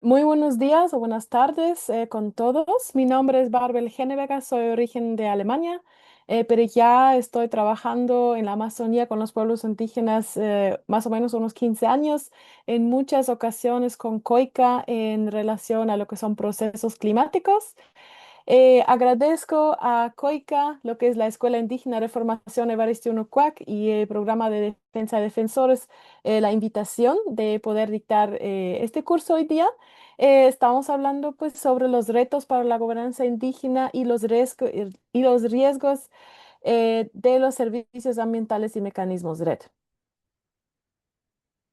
Muy buenos días o buenas tardes con todos. Mi nombre es Barbel Genevega, soy de origen de Alemania, pero ya estoy trabajando en la Amazonía con los pueblos indígenas más o menos unos 15 años, en muchas ocasiones con COICA en relación a lo que son procesos climáticos. Agradezco a COICA, lo que es la Escuela Indígena de Formación Evaristo Unucuac y el Programa de Defensa de Defensores, la invitación de poder dictar este curso hoy día. Estamos hablando pues sobre los retos para la gobernanza indígena y los riesgos de los servicios ambientales y mecanismos RED.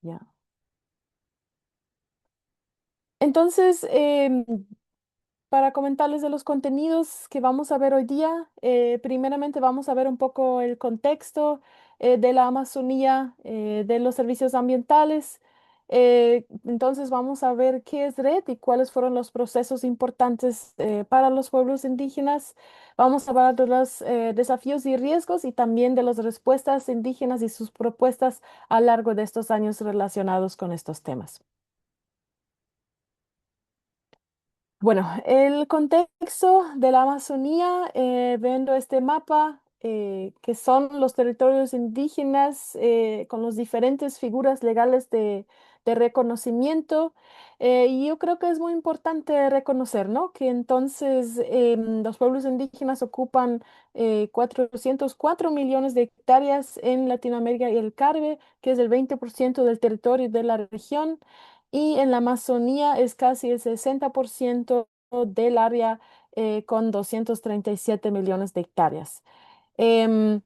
Ya. Entonces, para comentarles de los contenidos que vamos a ver hoy día, primeramente vamos a ver un poco el contexto de la Amazonía, de los servicios ambientales. Entonces vamos a ver qué es RED y cuáles fueron los procesos importantes para los pueblos indígenas. Vamos a hablar de los desafíos y riesgos y también de las respuestas indígenas y sus propuestas a lo largo de estos años relacionados con estos temas. Bueno, el contexto de la Amazonía, viendo este mapa, que son los territorios indígenas con las diferentes figuras legales de reconocimiento. Y yo creo que es muy importante reconocer, ¿no? Que entonces los pueblos indígenas ocupan 404 millones de hectáreas en Latinoamérica y el Caribe, que es el 20% del territorio de la región. Y en la Amazonía es casi el 60% del área con 237 millones de hectáreas. Em,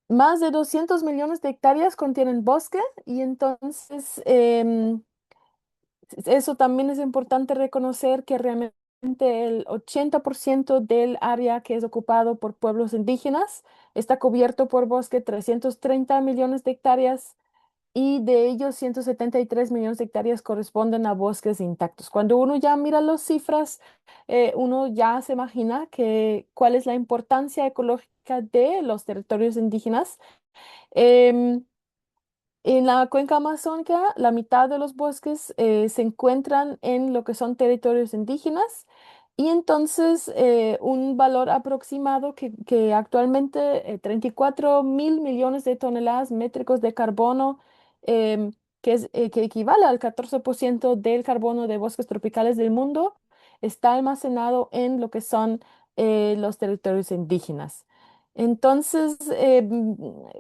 Más de 200 millones de hectáreas contienen bosque y entonces eso también es importante reconocer que realmente el 80% del área que es ocupado por pueblos indígenas está cubierto por bosque, 330 millones de hectáreas y de ellos 173 millones de hectáreas corresponden a bosques intactos. Cuando uno ya mira las cifras, uno ya se imagina cuál es la importancia ecológica de los territorios indígenas. Em, en la cuenca amazónica, la mitad de los bosques se encuentran en lo que son territorios indígenas y entonces un valor aproximado que actualmente 34 mil millones de toneladas métricos de carbono, em, que equivale al 14% del carbono de bosques tropicales del mundo, está almacenado en lo que son los territorios indígenas. Entonces,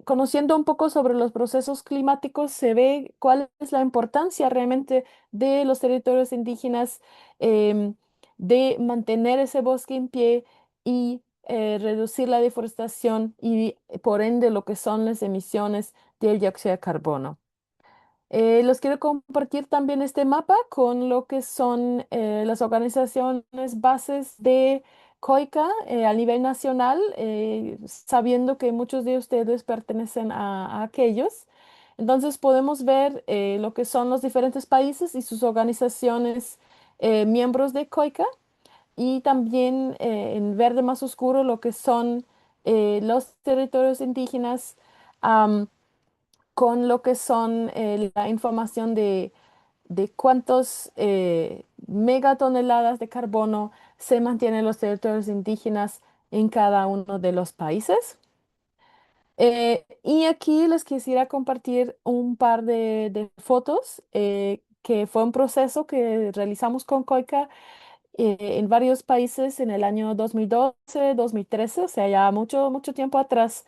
conociendo un poco sobre los procesos climáticos, se ve cuál es la importancia realmente de los territorios indígenas, em, de mantener ese bosque en pie y reducir la deforestación y, por ende, lo que son las emisiones del dióxido de carbono. Los quiero compartir también este mapa con lo que son las organizaciones bases de COICA a nivel nacional, sabiendo que muchos de ustedes pertenecen a aquellos. Entonces podemos ver lo que son los diferentes países y sus organizaciones miembros de COICA y también en verde más oscuro lo que son los territorios indígenas con lo que son la información de cuántos megatoneladas de carbono se mantienen en los territorios indígenas en cada uno de los países. Y aquí les quisiera compartir un par de fotos que fue un proceso que realizamos con COICA en varios países en el año 2012, 2013, o sea, ya mucho, mucho tiempo atrás,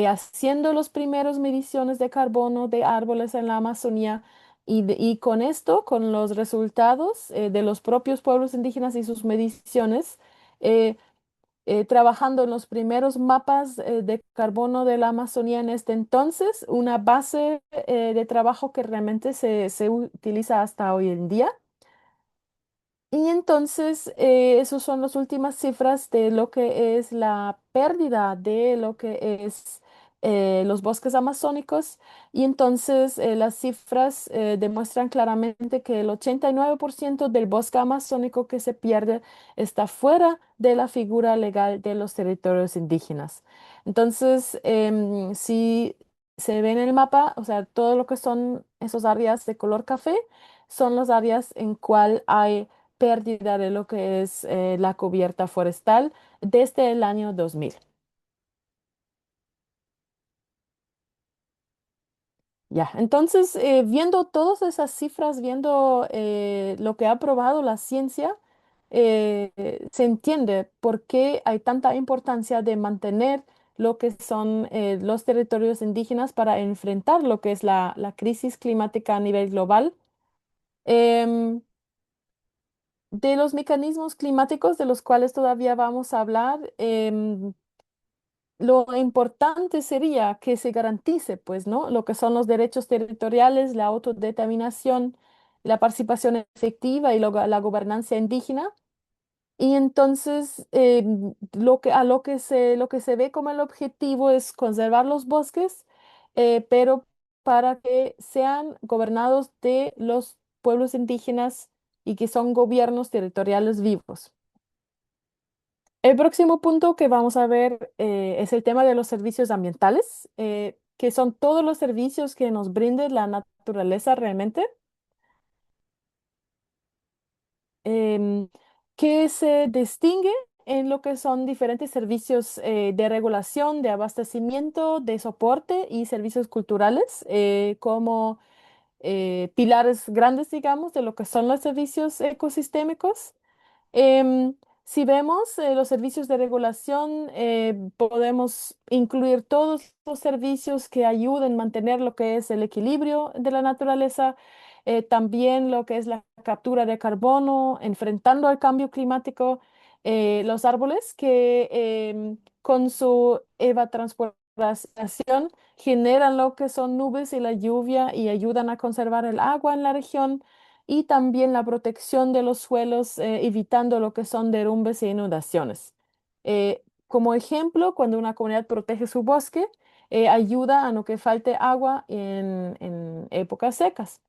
haciendo los primeros mediciones de carbono de árboles en la Amazonía. Y con esto, con los resultados de los propios pueblos indígenas y sus mediciones, eh, trabajando en los primeros mapas de carbono de la Amazonía en este entonces, una base de trabajo que realmente se utiliza hasta hoy en día. Y entonces, esas son las últimas cifras de lo que es la pérdida de lo que es los bosques amazónicos. Y entonces, las cifras demuestran claramente que el 89% del bosque amazónico que se pierde está fuera de la figura legal de los territorios indígenas. Entonces, si se ve en el mapa, o sea, todo lo que son esos áreas de color café, son las áreas en cual hay pérdida de lo que es la cubierta forestal desde el año 2000. Ya, entonces, viendo todas esas cifras, viendo lo que ha probado la ciencia, se entiende por qué hay tanta importancia de mantener lo que son los territorios indígenas para enfrentar lo que es la crisis climática a nivel global. Em, de los mecanismos climáticos de los cuales todavía vamos a hablar, lo importante sería que se garantice, pues, ¿no? Lo que son los derechos territoriales, la autodeterminación, la participación efectiva y la gobernanza indígena. Y entonces, lo que se ve como el objetivo es conservar los bosques, pero para que sean gobernados de los pueblos indígenas y que son gobiernos territoriales vivos. El próximo punto que vamos a ver es el tema de los servicios ambientales, que son todos los servicios que nos brinde la naturaleza realmente, em, que se distingue en lo que son diferentes servicios de regulación, de abastecimiento, de soporte y servicios culturales, como pilares grandes, digamos, de lo que son los servicios ecosistémicos. Em, si vemos los servicios de regulación, podemos incluir todos los servicios que ayuden a mantener lo que es el equilibrio de la naturaleza, también lo que es la captura de carbono, enfrentando al cambio climático, los árboles que con su evapotranspiración generan lo que son nubes y la lluvia y ayudan a conservar el agua en la región y también la protección de los suelos, evitando lo que son derrumbes e inundaciones. Como ejemplo, cuando una comunidad protege su bosque, ayuda a no que falte agua en épocas secas.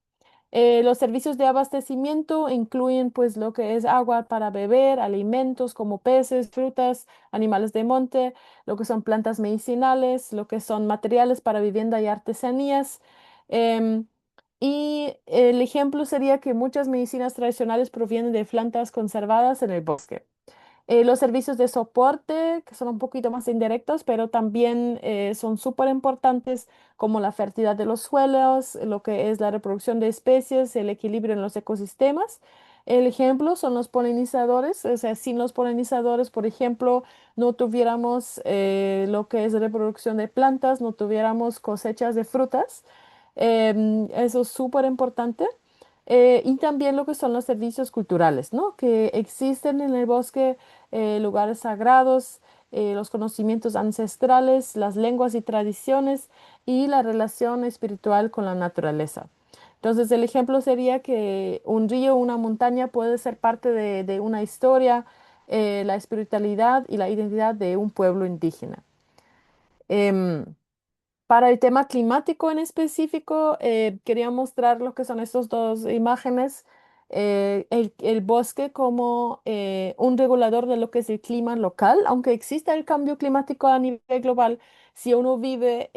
Los servicios de abastecimiento incluyen pues lo que es agua para beber, alimentos como peces, frutas, animales de monte, lo que son plantas medicinales, lo que son materiales para vivienda y artesanías. Em, y el ejemplo sería que muchas medicinas tradicionales provienen de plantas conservadas en el bosque. Los servicios de soporte, que son un poquito más indirectos, pero también son súper importantes, como la fertilidad de los suelos, lo que es la reproducción de especies, el equilibrio en los ecosistemas. El ejemplo son los polinizadores, o sea, sin los polinizadores, por ejemplo, no tuviéramos lo que es reproducción de plantas, no tuviéramos cosechas de frutas. Eso es súper importante. Y también lo que son los servicios culturales, ¿no? Que existen en el bosque lugares sagrados, los conocimientos ancestrales, las lenguas y tradiciones y la relación espiritual con la naturaleza. Entonces, el ejemplo sería que un río o una montaña puede ser parte de una historia, la espiritualidad y la identidad de un pueblo indígena. Em, para el tema climático en específico, quería mostrar lo que son estas dos imágenes. El bosque como un regulador de lo que es el clima local, aunque exista el cambio climático a nivel global, si uno vive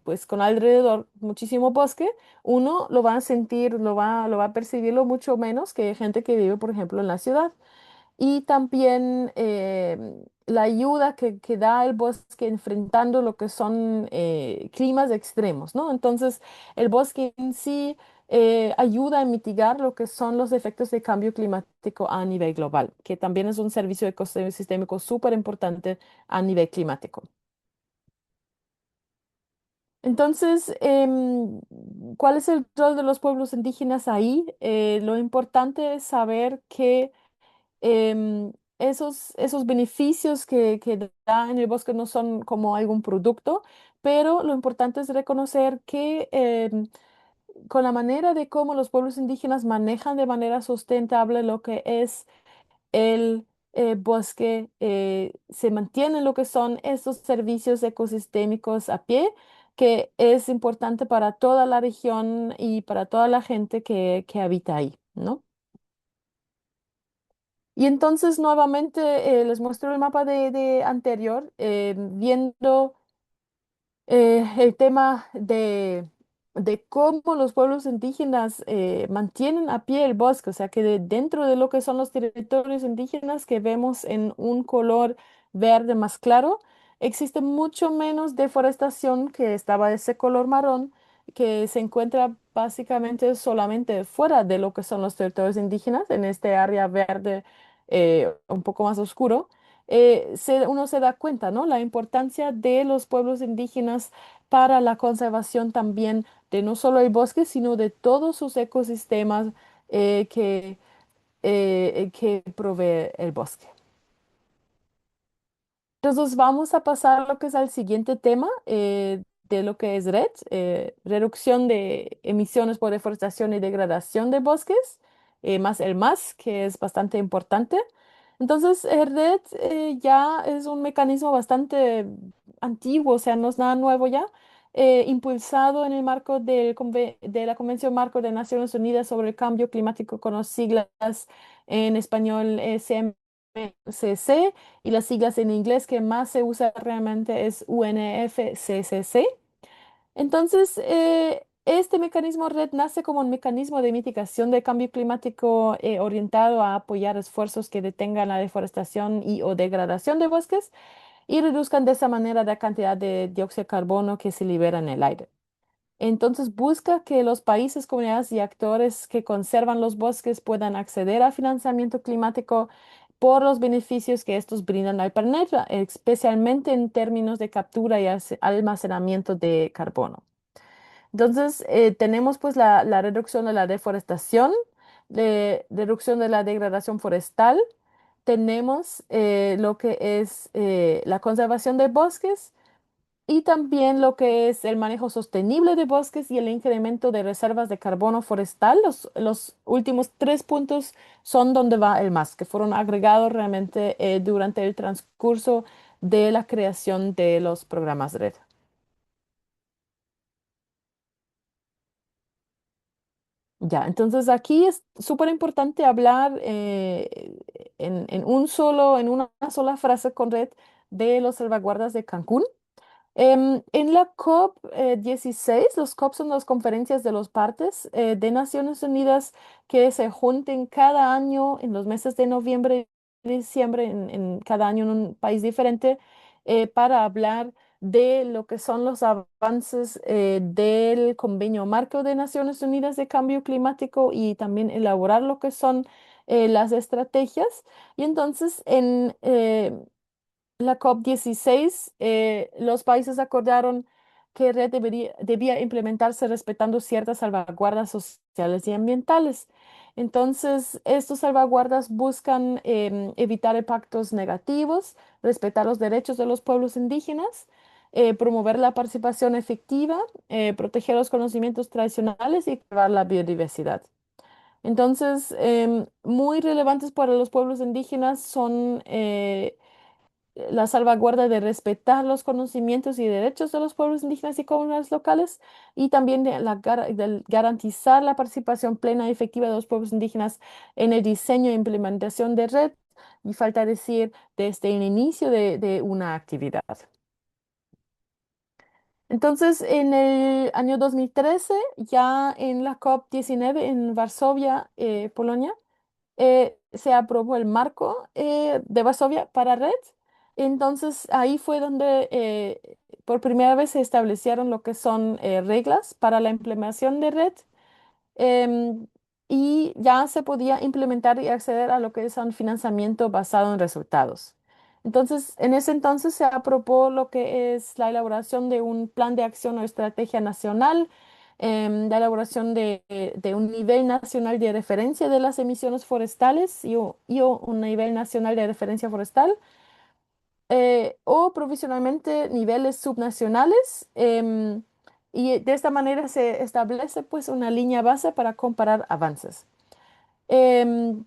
pues con alrededor muchísimo bosque, uno lo va a sentir, lo va a percibirlo mucho menos que gente que vive, por ejemplo, en la ciudad y también la ayuda que da el bosque enfrentando lo que son climas extremos, ¿no? Entonces, el bosque en sí ayuda a mitigar lo que son los efectos de cambio climático a nivel global, que también es un servicio ecosistémico súper importante a nivel climático. Entonces, ¿cuál es el rol de los pueblos indígenas ahí? Lo importante es saber que esos beneficios que da en el bosque no son como algún producto, pero lo importante es reconocer que con la manera de cómo los pueblos indígenas manejan de manera sustentable lo que es el bosque, se mantienen lo que son estos servicios ecosistémicos a pie, que es importante para toda la región y para toda la gente que habita ahí, ¿no? Y entonces nuevamente les muestro el mapa de anterior, viendo el tema de de cómo los pueblos indígenas mantienen a pie el bosque, o sea que dentro de lo que son los territorios indígenas que vemos en un color verde más claro, existe mucho menos deforestación que estaba de ese color marrón, que se encuentra básicamente solamente fuera de lo que son los territorios indígenas, en este área verde un poco más oscuro. Uno se da cuenta, ¿no? La importancia de los pueblos indígenas para la conservación también de no solo el bosque, sino de todos sus ecosistemas que provee el bosque. Entonces vamos a pasar lo que es al siguiente tema de lo que es RED, reducción de emisiones por deforestación y degradación de bosques, más el MAS, que es bastante importante. Entonces, el RED ya es un mecanismo bastante antiguo, o sea, no es nada nuevo ya, impulsado en el marco de la Convención Marco de Naciones Unidas sobre el Cambio Climático con las siglas en español CMCC y las siglas en inglés que más se usa realmente es UNFCCC. Entonces, este mecanismo red nace como un mecanismo de mitigación del cambio climático orientado a apoyar esfuerzos que detengan la deforestación y o degradación de bosques y reduzcan de esa manera la cantidad de dióxido de carbono que se libera en el aire. Entonces busca que los países, comunidades y actores que conservan los bosques puedan acceder a financiamiento climático por los beneficios que estos brindan al planeta, especialmente en términos de captura y almacenamiento de carbono. Entonces, tenemos pues la reducción de la deforestación, reducción de la degradación forestal, tenemos lo que es la conservación de bosques y también lo que es el manejo sostenible de bosques y el incremento de reservas de carbono forestal. Los últimos tres puntos son donde va el más, que fueron agregados realmente durante el transcurso de la creación de los programas RED. Ya, entonces aquí es súper importante hablar en una sola frase con RED de los salvaguardas de Cancún. En la COP 16, los COP son las conferencias de los partes de Naciones Unidas que se junten cada año en los meses de noviembre y diciembre, en cada año en un país diferente, para hablar de lo que son los avances del Convenio Marco de Naciones Unidas de Cambio Climático y también elaborar lo que son las estrategias. Y entonces la COP 16, los países acordaron que red debía implementarse respetando ciertas salvaguardas sociales y ambientales. Entonces, estos salvaguardas buscan evitar impactos negativos, respetar los derechos de los pueblos indígenas, promover la participación efectiva, proteger los conocimientos tradicionales y preservar la biodiversidad. Entonces, muy relevantes para los pueblos indígenas son la salvaguarda de respetar los conocimientos y derechos de los pueblos indígenas y comunidades locales y también de garantizar la participación plena y efectiva de los pueblos indígenas en el diseño e implementación de red y falta decir desde el inicio de una actividad. Entonces, en el año 2013, ya en la COP 19 en Varsovia, Polonia, se aprobó el marco de Varsovia para red. Entonces ahí fue donde por primera vez se establecieron lo que son reglas para la implementación de red em, y ya se podía implementar y acceder a lo que es un financiamiento basado en resultados. Entonces, en ese entonces se aprobó lo que es la elaboración de un plan de acción o estrategia nacional, la elaboración de un nivel nacional de referencia de las emisiones forestales un nivel nacional de referencia forestal o provisionalmente niveles subnacionales. Y de esta manera se establece pues una línea base para comparar avances.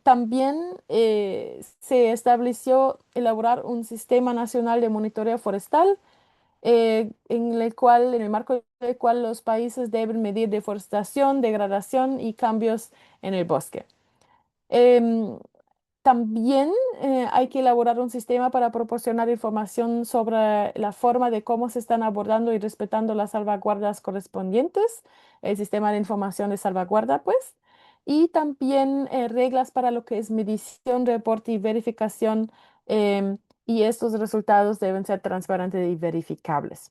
También se estableció elaborar un sistema nacional de monitoreo forestal en el marco del cual los países deben medir deforestación, degradación y cambios en el bosque. Em, También hay que elaborar un sistema para proporcionar información sobre la forma de cómo se están abordando y respetando las salvaguardas correspondientes, el sistema de información de salvaguarda, pues, y también reglas para lo que es medición, reporte y verificación, em, y estos resultados deben ser transparentes y verificables.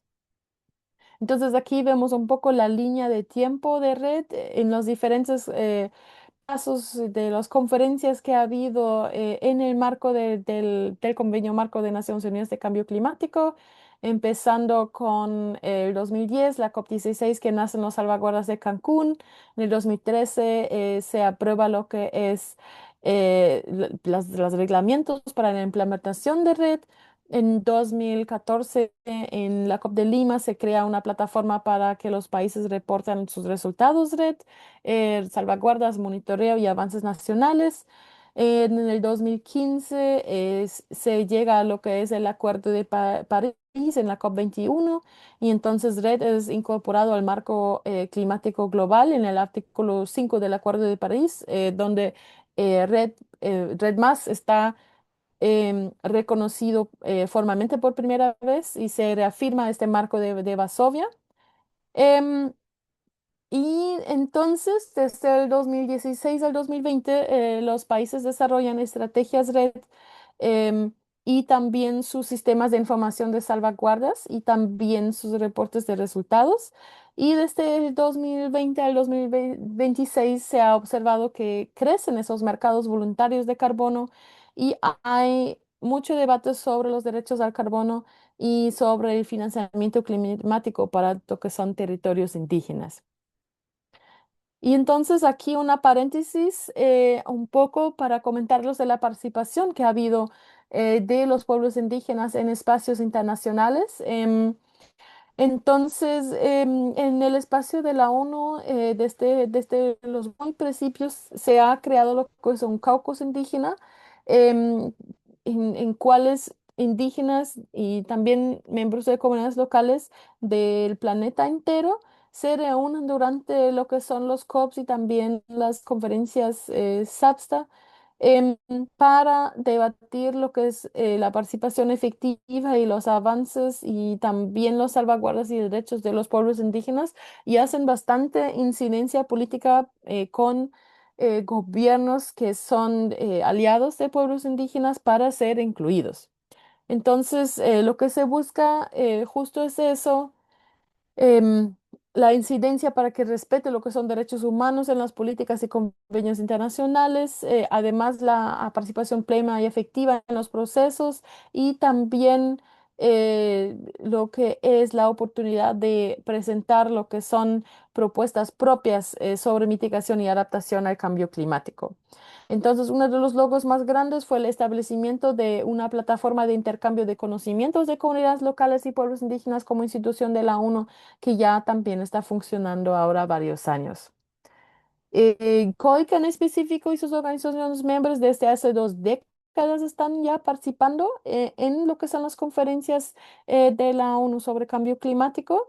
Entonces aquí vemos un poco la línea de tiempo de red en los diferentes casos de las conferencias que ha habido en el marco del Convenio Marco de Naciones Unidas de Cambio Climático, empezando con el 2010, la COP16 que nace en las salvaguardas de Cancún. En el 2013 se aprueba lo que es los reglamentos para la implementación de red. En 2014, en la COP de Lima, se crea una plataforma para que los países reporten sus resultados red, salvaguardas, monitoreo y avances nacionales. En el 2015 se llega a lo que es el Acuerdo de París en la COP21 y entonces RED es incorporado al marco climático global en el artículo 5 del Acuerdo de París, donde RED más está reconocido formalmente por primera vez y se reafirma este marco de Varsovia. Em, y entonces, desde el 2016 al 2020, los países desarrollan estrategias red em, y también sus sistemas de información de salvaguardas y también sus reportes de resultados. Y desde el 2020 al 2026 se ha observado que crecen esos mercados voluntarios de carbono y hay mucho debate sobre los derechos al carbono y sobre el financiamiento climático para lo que son territorios indígenas. Y entonces aquí una paréntesis un poco para comentarlos de la participación que ha habido de los pueblos indígenas en espacios internacionales. Entonces, en el espacio de la ONU, desde los muy principios, se ha creado lo que es un caucus indígena, em, en cuales indígenas y también miembros de comunidades locales del planeta entero se reúnen durante lo que son los COPs y también las conferencias SAPSTA em, para debatir lo que es la participación efectiva y los avances y también los salvaguardas y derechos de los pueblos indígenas y hacen bastante incidencia política con gobiernos que son aliados de pueblos indígenas para ser incluidos. Entonces, lo que se busca justo es eso, em, la incidencia para que respete lo que son derechos humanos en las políticas y convenios internacionales, además la participación plena y efectiva en los procesos y también lo que es la oportunidad de presentar lo que son propuestas propias sobre mitigación y adaptación al cambio climático. Entonces, uno de los logros más grandes fue el establecimiento de una plataforma de intercambio de conocimientos de comunidades locales y pueblos indígenas como institución de la ONU que ya también está funcionando ahora varios años. COICA en específico y sus organizaciones miembros desde hace 2 décadas están ya participando en lo que son las conferencias de la ONU sobre cambio climático.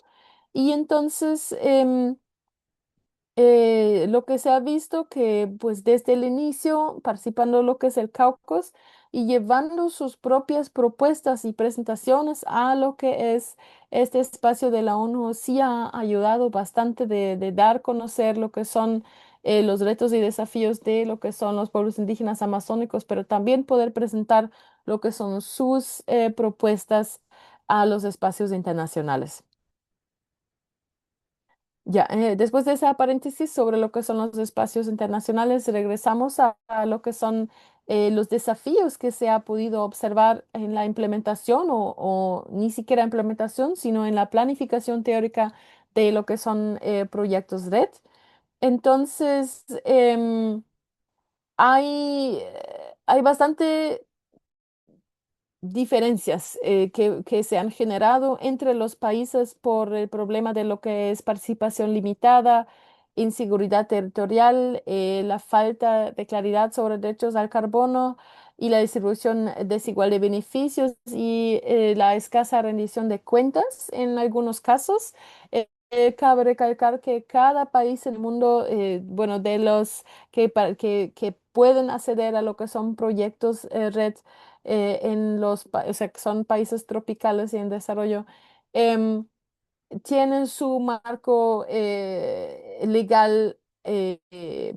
Y entonces, lo que se ha visto que pues desde el inicio participando lo que es el caucus y llevando sus propias propuestas y presentaciones a lo que es este espacio de la ONU sí ha ayudado bastante de dar a conocer lo que son los retos y desafíos de lo que son los pueblos indígenas amazónicos, pero también poder presentar lo que son sus propuestas a los espacios internacionales. Ya, después de esa paréntesis sobre lo que son los espacios internacionales, regresamos a lo que son los desafíos que se ha podido observar en la implementación o ni siquiera implementación, sino en la planificación teórica de lo que son proyectos RED. Entonces, hay bastante diferencias que se han generado entre los países por el problema de lo que es participación limitada, inseguridad territorial, la falta de claridad sobre derechos al carbono y la distribución desigual de beneficios y la escasa rendición de cuentas en algunos casos. Cabe recalcar que cada país en el mundo, bueno, de los que pueden acceder a lo que son proyectos red en o sea, que son países tropicales y en desarrollo. em, Tienen su marco legal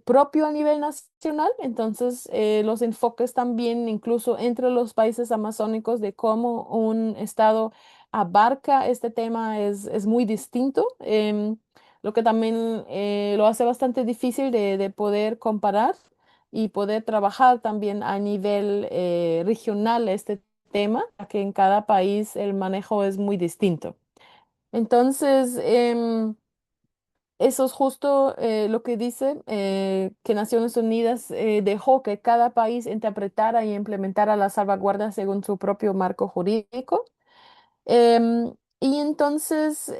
propio a nivel nacional, entonces los enfoques también incluso entre los países amazónicos de cómo un estado abarca este tema es muy distinto, lo que también lo hace bastante difícil de poder comparar y poder trabajar también a nivel regional este tema, ya que en cada país el manejo es muy distinto. Entonces, eso es justo lo que dice que Naciones Unidas dejó que cada país interpretara y implementara las salvaguardas según su propio marco jurídico. Em, y entonces,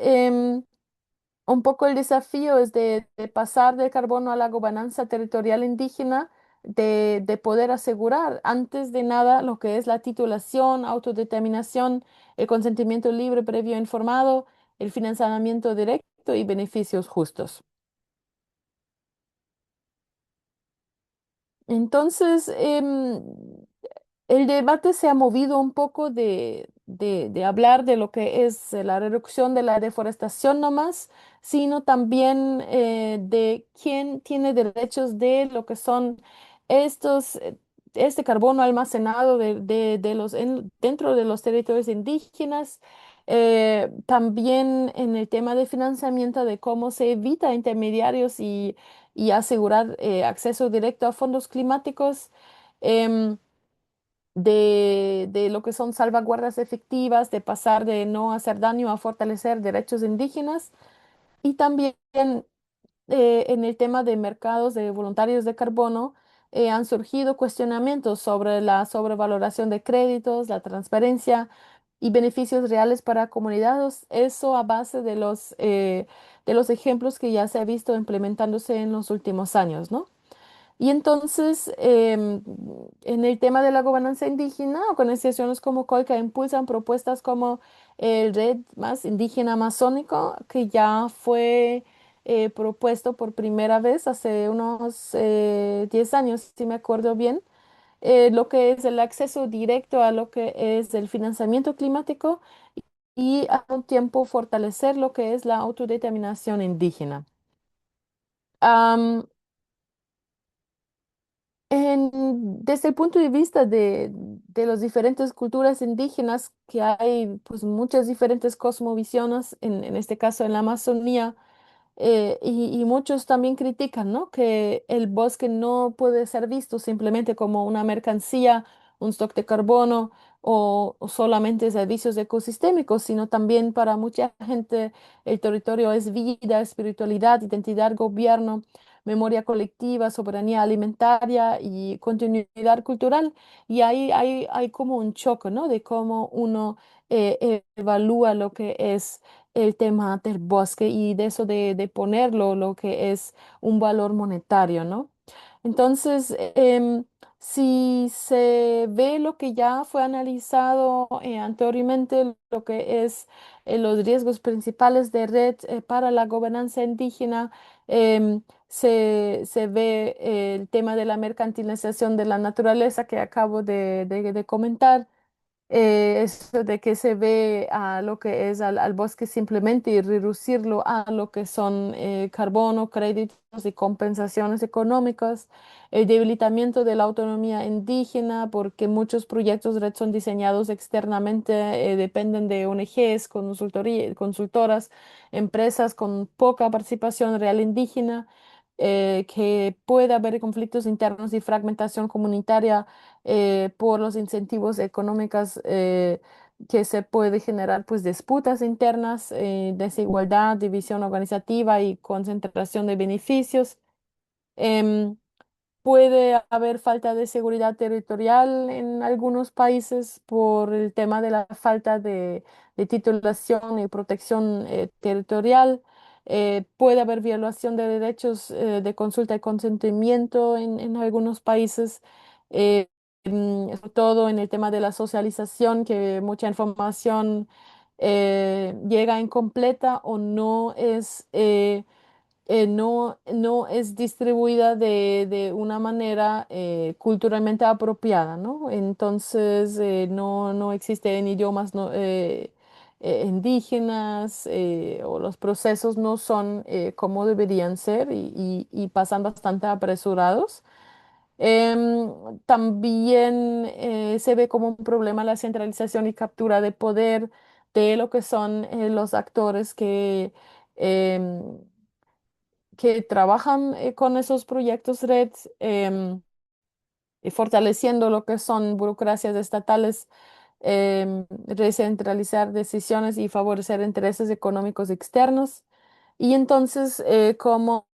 un poco el desafío es de pasar del carbono a la gobernanza territorial indígena, de poder asegurar antes de nada lo que es la titulación, autodeterminación, el consentimiento libre, previo informado, el financiamiento directo y beneficios justos. Entonces, el debate se ha movido un poco de hablar de lo que es la reducción de la deforestación nomás, sino también de quién tiene derechos de lo que son estos, este carbono almacenado dentro de los territorios indígenas. También en el tema de financiamiento de cómo se evita intermediarios y asegurar acceso directo a fondos climáticos. em, de lo que son salvaguardas efectivas, de pasar de no hacer daño a fortalecer derechos indígenas y también en el tema de mercados de voluntarios de carbono han surgido cuestionamientos sobre la sobrevaloración de créditos, la transparencia y beneficios reales para comunidades, eso a base de los ejemplos que ya se ha visto implementándose en los últimos años, ¿no? Y entonces, en el tema de la gobernanza indígena, organizaciones como COICA impulsan propuestas como el Red Más Indígena Amazónico, que ya fue propuesto por primera vez hace unos 10 años, si me acuerdo bien, lo que es el acceso directo a lo que es el financiamiento climático y a un tiempo fortalecer lo que es la autodeterminación indígena. Desde el punto de vista de las diferentes culturas indígenas, que hay pues muchas diferentes cosmovisiones, en este caso en la Amazonía, y muchos también critican, ¿no? Que el bosque no puede ser visto simplemente como una mercancía, un stock de carbono o solamente servicios ecosistémicos, sino también para mucha gente el territorio es vida, espiritualidad, identidad, gobierno, memoria colectiva, soberanía alimentaria y continuidad cultural. Y ahí hay como un choque, ¿no? De cómo uno evalúa lo que es el tema del bosque y de eso de ponerlo lo que es un valor monetario, ¿no? Entonces, si se ve lo que ya fue analizado anteriormente, lo que es los riesgos principales de red para la gobernanza indígena, se ve el tema de la mercantilización de la naturaleza que acabo de comentar, eso de que se ve a lo que es al bosque simplemente y reducirlo a lo que son carbono, créditos y compensaciones económicas, el debilitamiento de la autonomía indígena, porque muchos proyectos red son diseñados externamente, dependen de ONGs, consultoras, empresas con poca participación real indígena. Que puede haber conflictos internos y fragmentación comunitaria por los incentivos económicos que se puede generar pues disputas internas, desigualdad, división organizativa y concentración de beneficios. Em, Puede haber falta de seguridad territorial en algunos países por el tema de la falta de titulación y protección territorial. Puede haber violación de derechos de consulta y consentimiento en algunos países, sobre todo en el tema de la socialización, que mucha información llega incompleta o no es no es distribuida de una manera culturalmente apropiada, ¿no? Entonces, no existen idiomas indígenas, o los procesos no son como deberían ser y pasan bastante apresurados. También se ve como un problema la centralización y captura de poder de lo que son los actores em, que trabajan con esos proyectos red, y fortaleciendo lo que son burocracias estatales, recentralizar decisiones y favorecer intereses económicos externos. Y entonces, como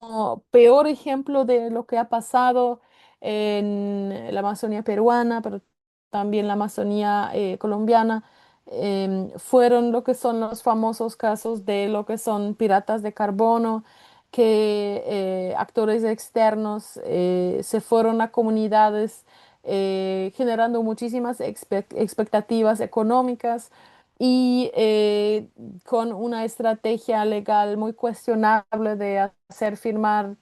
peor ejemplo de lo que ha pasado en la Amazonía peruana, pero también la Amazonía colombiana, fueron lo que son los famosos casos de lo que son piratas de carbono, que actores externos se fueron a comunidades generando muchísimas expectativas económicas y con una estrategia legal muy cuestionable de hacer firmar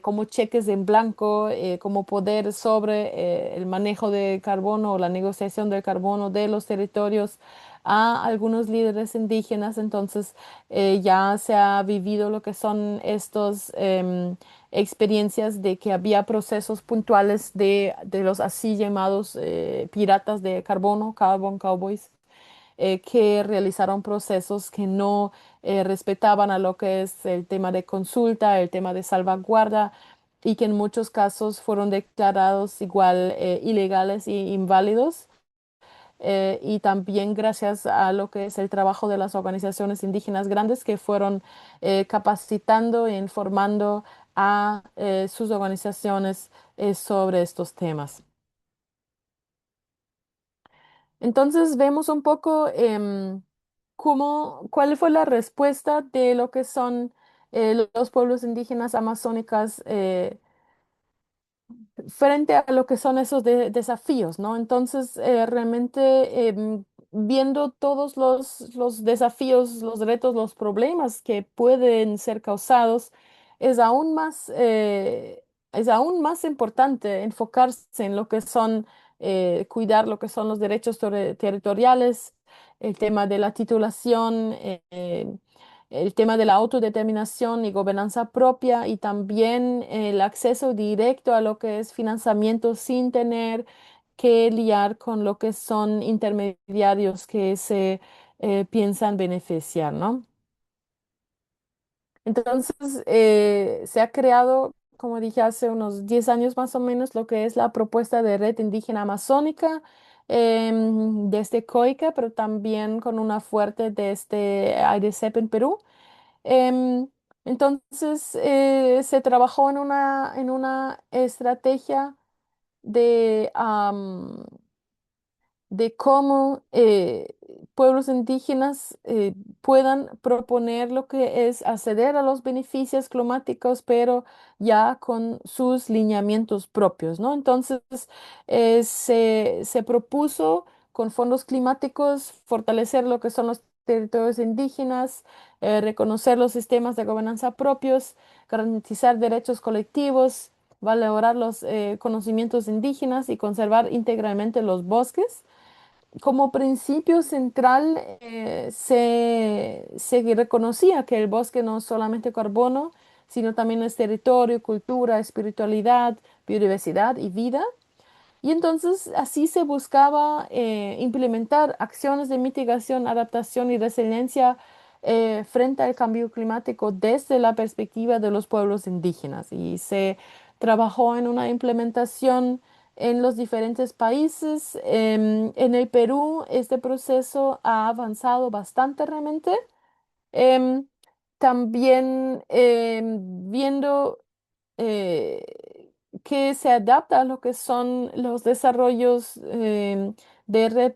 como cheques en blanco, como poder sobre el manejo de carbono o la negociación del carbono de los territorios a algunos líderes indígenas. Entonces, ya se ha vivido lo que son estos experiencias de que había procesos puntuales de los así llamados piratas de carbono, Carbon Cowboys, que realizaron procesos que no respetaban a lo que es el tema de consulta, el tema de salvaguarda, y que en muchos casos fueron declarados igual ilegales e inválidos. Y también gracias a lo que es el trabajo de las organizaciones indígenas grandes que fueron capacitando e informando a sus organizaciones sobre estos temas. Entonces vemos un poco cuál fue la respuesta de lo que son los pueblos indígenas amazónicas frente a lo que son esos desafíos, ¿no? Entonces, realmente viendo todos los desafíos, los retos, los problemas que pueden ser causados, es es aún más importante enfocarse en lo que son, cuidar lo que son los derechos territoriales, el tema de la titulación, el tema de la autodeterminación y gobernanza propia, y también el acceso directo a lo que es financiamiento sin tener que liar con lo que son intermediarios que se piensan beneficiar, ¿no? Entonces, se ha creado, como dije, hace unos 10 años más o menos, lo que es la propuesta de red indígena amazónica, desde COICA, pero también con una fuerte desde AIDESEP en Perú. Em, entonces, se trabajó en una estrategia de, de cómo pueblos indígenas puedan proponer lo que es acceder a los beneficios climáticos, pero ya con sus lineamientos propios, ¿no? Entonces, se propuso con fondos climáticos fortalecer lo que son los territorios indígenas, reconocer los sistemas de gobernanza propios, garantizar derechos colectivos, valorar los conocimientos indígenas y conservar íntegramente los bosques. Como principio central, se reconocía que el bosque no es solamente carbono, sino también es territorio, cultura, espiritualidad, biodiversidad y vida. Y entonces así se buscaba implementar acciones de mitigación, adaptación y resiliencia frente al cambio climático desde la perspectiva de los pueblos indígenas. Y se trabajó en una implementación en los diferentes países. En el Perú, este proceso ha avanzado bastante realmente. Em, También viendo eh, que se adapta a lo que son los desarrollos de red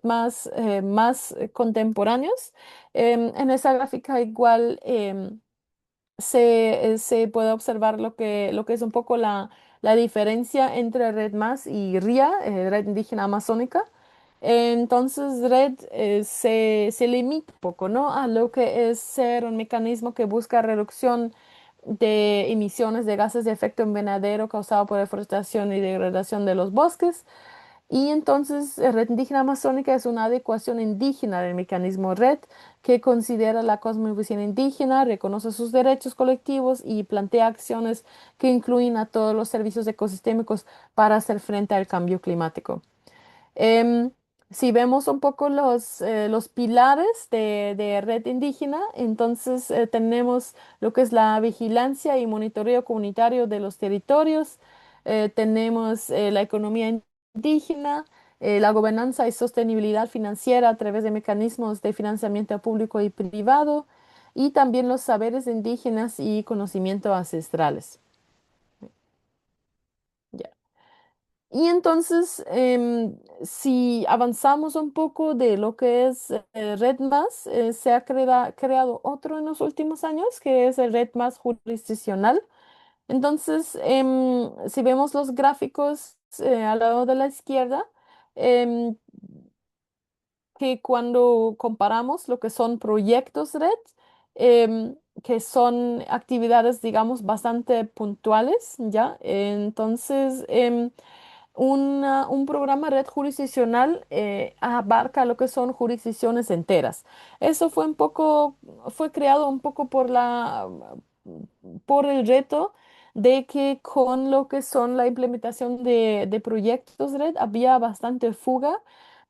más contemporáneos. En esa gráfica igual se puede observar lo que es un poco la diferencia entre Red Más y RIA, Red Indígena Amazónica. Entonces, Red se limita un poco, ¿no? A lo que es ser un mecanismo que busca reducción de emisiones de gases de efecto invernadero causado por deforestación y degradación de los bosques. Y entonces, Red Indígena Amazónica es una adecuación indígena del mecanismo Red que considera la cosmovisión indígena, reconoce sus derechos colectivos y plantea acciones que incluyen a todos los servicios ecosistémicos para hacer frente al cambio climático. Em, si vemos un poco los pilares de red indígena, entonces tenemos lo que es la vigilancia y monitoreo comunitario de los territorios, tenemos la economía indígena, la gobernanza y sostenibilidad financiera a través de mecanismos de financiamiento público y privado, y también los saberes indígenas y conocimientos ancestrales. Ya. Y entonces, si avanzamos un poco de lo que es Red Más, se ha creado otro en los últimos años, que es el Red Más jurisdiccional. Entonces, si vemos los gráficos al lado de la izquierda, em, que cuando comparamos lo que son proyectos red, que son actividades, digamos, bastante puntuales, ¿ya? Entonces, un programa red jurisdiccional abarca lo que son jurisdicciones enteras. Eso fue creado un poco por el reto de que con lo que son la implementación de proyectos red había bastante fuga,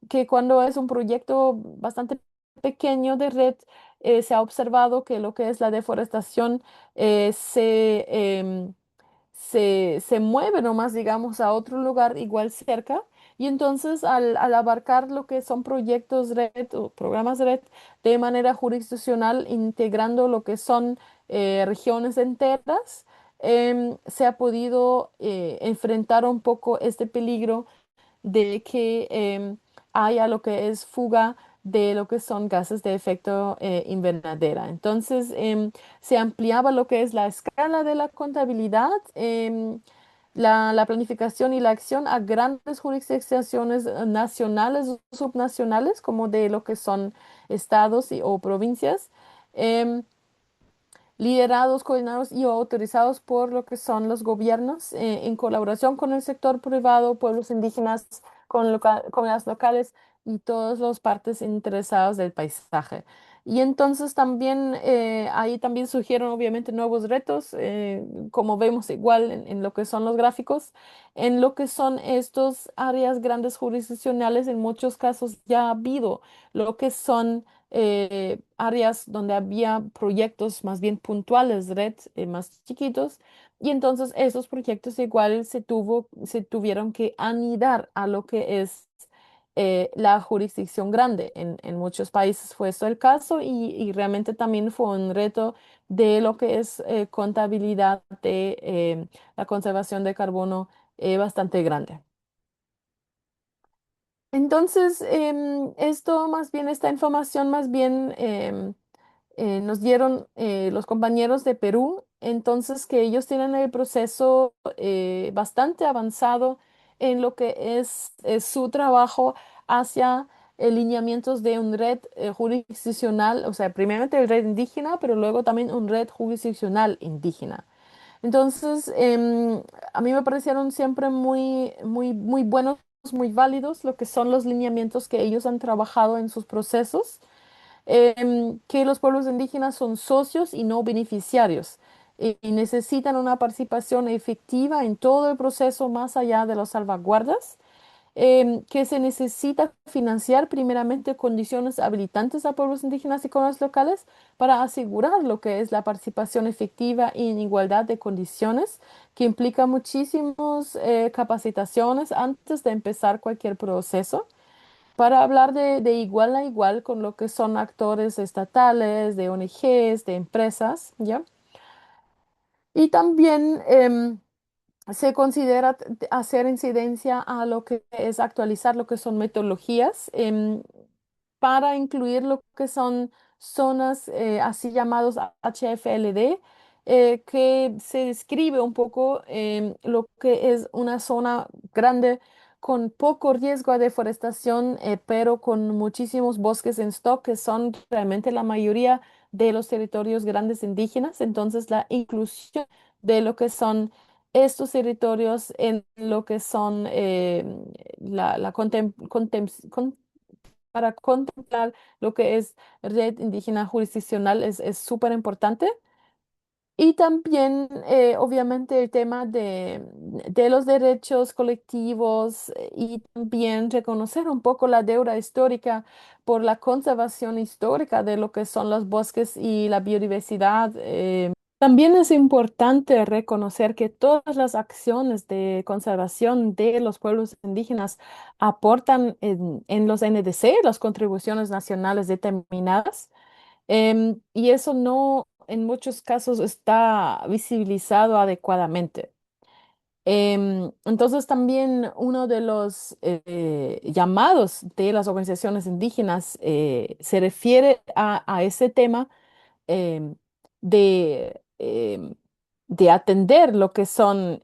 que cuando es un proyecto bastante pequeño de red, se ha observado que lo que es la deforestación se mueve nomás, digamos, a otro lugar igual cerca. Y entonces al abarcar lo que son proyectos red o programas red de manera jurisdiccional, integrando lo que son regiones enteras, se ha podido enfrentar un poco este peligro de que haya lo que es fuga de lo que son gases de efecto invernadera. Entonces, se ampliaba lo que es la escala de la contabilidad, la planificación y la acción a grandes jurisdicciones nacionales o subnacionales, como de lo que son estados o provincias. em, Liderados, coordinados y autorizados por lo que son los gobiernos, en colaboración con el sector privado, pueblos indígenas, con las locales y todas las partes interesadas del paisaje. Y entonces también ahí también surgieron obviamente nuevos retos, como vemos igual en lo que son los gráficos, en lo que son estos áreas grandes jurisdiccionales, en muchos casos ya ha habido lo que son áreas donde había proyectos más bien puntuales, red, más chiquitos, y entonces esos proyectos igual se tuvieron que anidar a lo que es la jurisdicción grande. En muchos países fue eso el caso y realmente también fue un reto de lo que es contabilidad de la conservación de carbono bastante grande. Entonces, esto más bien, esta información más bien nos dieron los compañeros de Perú, entonces que ellos tienen el proceso bastante avanzado en lo que es su trabajo hacia lineamientos de un red jurisdiccional, o sea, primeramente el red indígena, pero luego también un red jurisdiccional indígena. Entonces, a mí me parecieron siempre muy buenos, muy válidos lo que son los lineamientos que ellos han trabajado en sus procesos, que los pueblos indígenas son socios y no beneficiarios y necesitan una participación efectiva en todo el proceso más allá de las salvaguardas, que se necesita financiar primeramente condiciones habilitantes a pueblos indígenas y comunidades locales para asegurar lo que es la participación efectiva en igualdad de condiciones, que implica muchísimas capacitaciones antes de empezar cualquier proceso, para hablar de igual a igual con lo que son actores estatales, de ONGs, de empresas, ¿ya? Y también se considera hacer incidencia a lo que es actualizar lo que son metodologías, para incluir lo que son zonas así llamados HFLD, que se describe un poco lo que es una zona grande con poco riesgo de deforestación, pero con muchísimos bosques en stock, que son realmente la mayoría de los territorios grandes indígenas. Entonces, la inclusión de lo que son estos territorios en lo que son la para contemplar lo que es red indígena jurisdiccional es súper importante. Y también, obviamente, el tema de los derechos colectivos y también reconocer un poco la deuda histórica por la conservación histórica de lo que son los bosques y la biodiversidad. También es importante reconocer que todas las acciones de conservación de los pueblos indígenas aportan en los NDC, las contribuciones nacionales determinadas. Y eso no en muchos casos está visibilizado adecuadamente. Entonces también uno de los llamados de las organizaciones indígenas se refiere a ese tema em, de de atender lo que son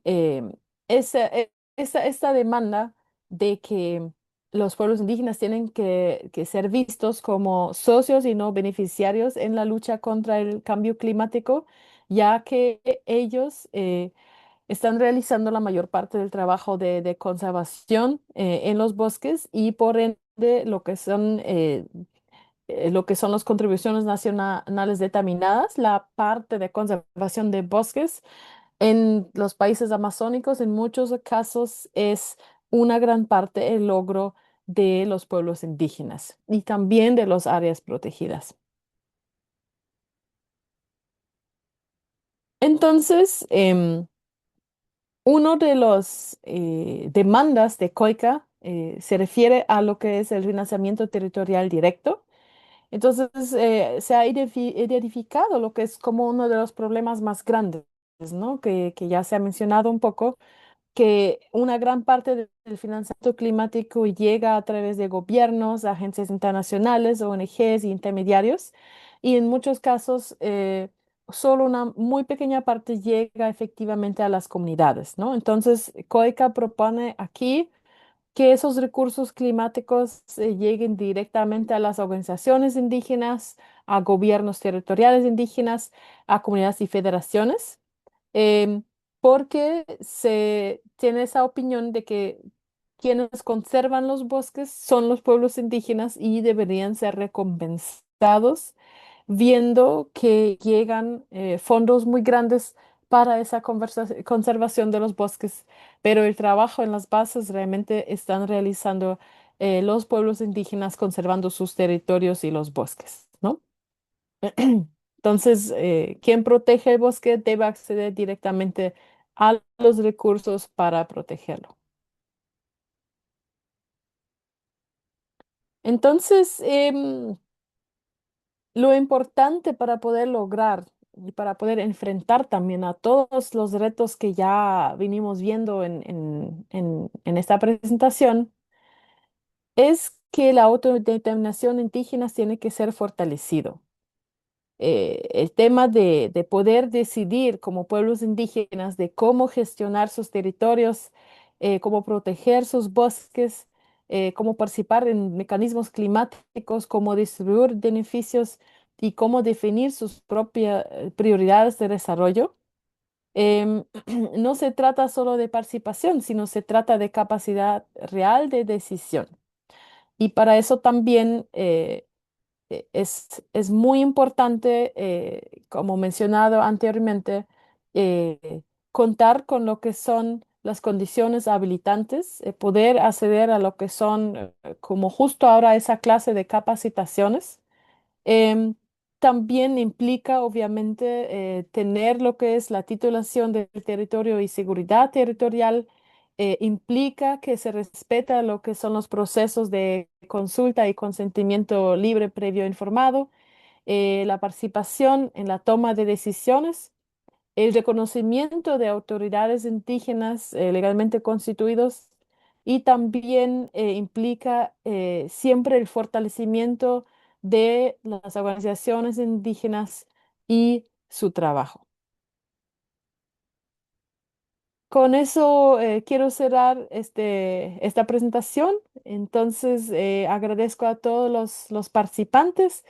esta demanda de que los pueblos indígenas tienen que ser vistos como socios y no beneficiarios en la lucha contra el cambio climático, ya que ellos están realizando la mayor parte del trabajo de conservación en los bosques y por ende lo que son las contribuciones nacionales determinadas, la parte de conservación de bosques en los países amazónicos, en muchos casos es una gran parte el logro de los pueblos indígenas y también de las áreas protegidas. Entonces, uno de los demandas de COICA se refiere a lo que es el financiamiento territorial directo. Entonces, se ha identificado lo que es como uno de los problemas más grandes, ¿no? Que ya se ha mencionado un poco, que una gran parte del financiamiento climático llega a través de gobiernos, agencias internacionales, ONGs y intermediarios, y en muchos casos solo una muy pequeña parte llega efectivamente a las comunidades, ¿no? Entonces, COICA propone aquí que esos recursos climáticos lleguen directamente a las organizaciones indígenas, a gobiernos territoriales indígenas, a comunidades y federaciones, em, porque se tiene esa opinión de que quienes conservan los bosques son los pueblos indígenas y deberían ser recompensados viendo que llegan fondos muy grandes para esa conservación de los bosques, pero el trabajo en las bases realmente están realizando los pueblos indígenas conservando sus territorios y los bosques, ¿no? Entonces, quien protege el bosque debe acceder directamente a los recursos para protegerlo. Entonces, lo importante para poder lograr y para poder enfrentar también a todos los retos que ya vinimos viendo en esta presentación es que la autodeterminación indígena tiene que ser fortalecido. El tema de poder decidir como pueblos indígenas de cómo gestionar sus territorios, cómo proteger sus bosques, cómo participar en mecanismos climáticos, cómo distribuir beneficios y cómo definir sus propias prioridades de desarrollo. Em, no se trata solo de participación, sino se trata de capacidad real de decisión. Y para eso también es muy importante, como mencionado anteriormente, contar con lo que son las condiciones habilitantes, poder acceder a lo que son, como justo ahora, esa clase de capacitaciones. Em, También implica, obviamente, tener lo que es la titulación del territorio y seguridad territorial. Implica que se respeta lo que son los procesos de consulta y consentimiento libre, previo, informado, la participación en la toma de decisiones, el reconocimiento de autoridades indígenas legalmente constituidos y también implica siempre el fortalecimiento de las organizaciones indígenas y su trabajo. Con eso quiero cerrar esta presentación. Entonces, agradezco a todos los participantes.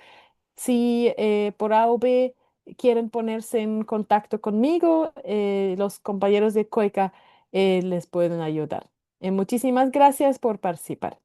Si por A o B quieren ponerse en contacto conmigo, los compañeros de COICA les pueden ayudar. Muchísimas gracias por participar.